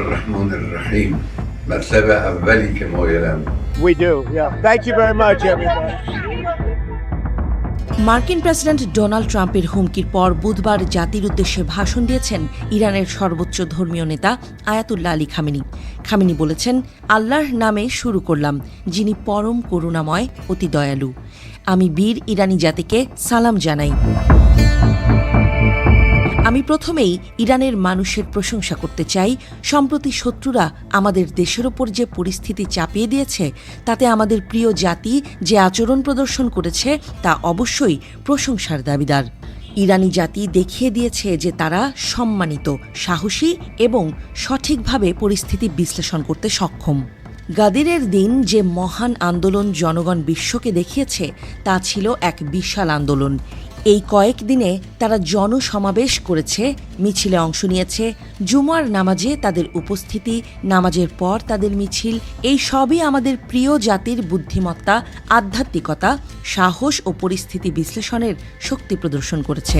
الرحمن الرحيم مرتبة أولي كما يلام. We do, yeah. Thank you very much, everybody. মার্কিন president Donald ট্রাম্পের হুমকির পর বুধবার জাতির উদ্দেশ্যে ভাষণ দিয়েছেন ইরানের সর্বোচ্চ ধর্মীয় নেতা আয়াতুল্লাহ আলী খামেনি। খামেনি বলেছেন, আল্লাহর নামে শুরু করলাম, যিনি পরম করুণাময়, অতি দয়ালু। আমি বীর ইরানি জাতিকে সালাম জানাই। আমি প্রথমেই ইরানের মানুষের প্রশংসা করতে চাই। সম্প্রতি শত্রুরা আমাদের দেশের ওপর যে পরিস্থিতি চাপিয়ে দিয়েছে, তাতে আমাদের প্রিয় জাতি যে আচরণ প্রদর্শন করেছে তা অবশ্যই প্রশংসার দাবিদার। ইরানি জাতি দেখিয়ে দিয়েছে যে তারা সম্মানিত, সাহসী এবং সঠিকভাবে পরিস্থিতি বিশ্লেষণ করতে সক্ষম। গাদিরের দিন যে মহান আন্দোলন জনগণ বিশ্বকে দেখিয়েছে তা ছিল এক বিশাল আন্দোলন। এই কয়েকদিনে তারা জনসমাবেশ করেছে, মিছিলে অংশ নিয়েছে, জুমার নামাজে তাদের উপস্থিতি, নামাজের পর তাদের মিছিল, এই সবই আমাদের প্রিয় জাতির বুদ্ধিমত্তা, আধ্যাত্মিকতা, সাহস ও পরিস্থিতি বিশ্লেষণের শক্তি প্রদর্শন করেছে।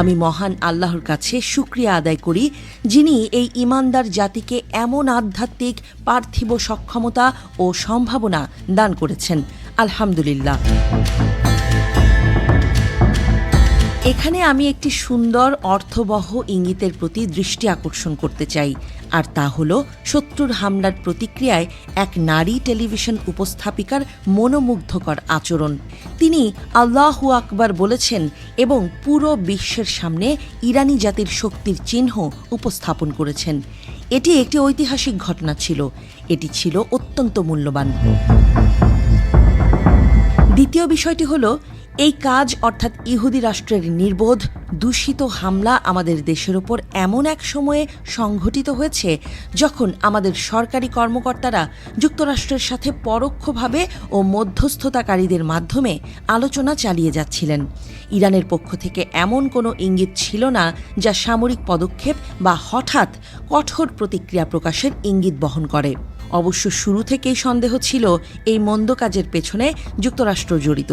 আমি মহান আল্লাহর কাছে শুকরিয়া আদায় করি, যিনি এই ঈমানদার জাতিকে এমন আধ্যাত্মিক পার্থিব সক্ষমতা ও সম্ভাবনা দান করেছেন। আলহামদুলিল্লাহ। এখানে আমি একটি সুন্দর অর্থবহ ইঙ্গিতের প্রতি দৃষ্টি আকর্ষণ করতে চাই, আর তা হল শত্রুর হামলার প্রতিক্রিয়ায় এক নারী টেলিভিশন উপস্থাপিকার মনোমুগ্ধকর আচরণ। তিনি আল্লাহু আকবার বলেছেন এবং পুরো বিশ্বের সামনে ইরানি জাতির শক্তির চিহ্ন উপস্থাপন করেছেন। এটি একটি ঐতিহাসিক ঘটনা ছিল, এটি ছিল অত্যন্ত মূল্যবান। দ্বিতীয় বিষয়টি হল, এই কাজ অর্থাৎ ইহুদি রাষ্ট্রের নির্বোধ দূষিত হামলা আমাদের দেশের ওপর এমন এক সময়ে সংঘটিত হয়েছে যখন আমাদের সরকারি কর্মকর্তারা যুক্তরাষ্ট্রের সাথে পরোক্ষভাবে ও মধ্যস্থতাকারীদের মাধ্যমে আলোচনা চালিয়ে যাচ্ছিলেন। ইরানের পক্ষ থেকে এমন কোনো ইঙ্গিত ছিল না যা সামরিক পদক্ষেপ বা হঠাৎ কঠোর প্রতিক্রিয়া প্রকাশের ইঙ্গিত বহন করে। অবশ্য শুরু থেকেই সন্দেহ ছিল এই মন্দ কাজের পেছনে যুক্তরাষ্ট্র জড়িত।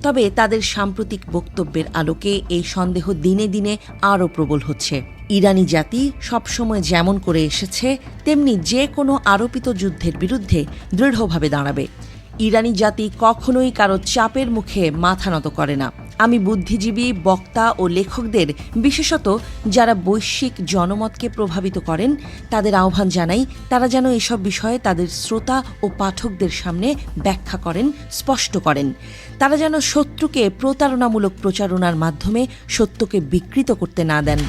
তবে তাদের সাম্প্রতিক বক্তব্যের আলোকে এই সন্দেহ দিনে দিনে আরও প্রবল হচ্ছে। ইরানি জাতি সবসময় যেমন করে এসেছে, তেমনি যে কোনো আরোপিত যুদ্ধের বিরুদ্ধে দৃঢ়ভাবে দাঁড়াবে। ইরানি জাতি কখনোই কারো চাপের মুখে মাথা নত করে না। আমি বুদ্ধিজীবী, বক্তা ও লেখকদের, বিশেষত যারা বৈশ্বিক জনমতকে প্রভাবিত করেন, তাদের আহ্বান জানাই তারা যেন এসব বিষয়ে তাদের শ্রোতা ও পাঠকদের সামনে ব্যাখ্যা করেন, স্পষ্ট করেন। তারা যেন শত্রুকে প্রতারণামূলক প্রচারণার মাধ্যমে সত্যকে বিকৃত করতে না দেন।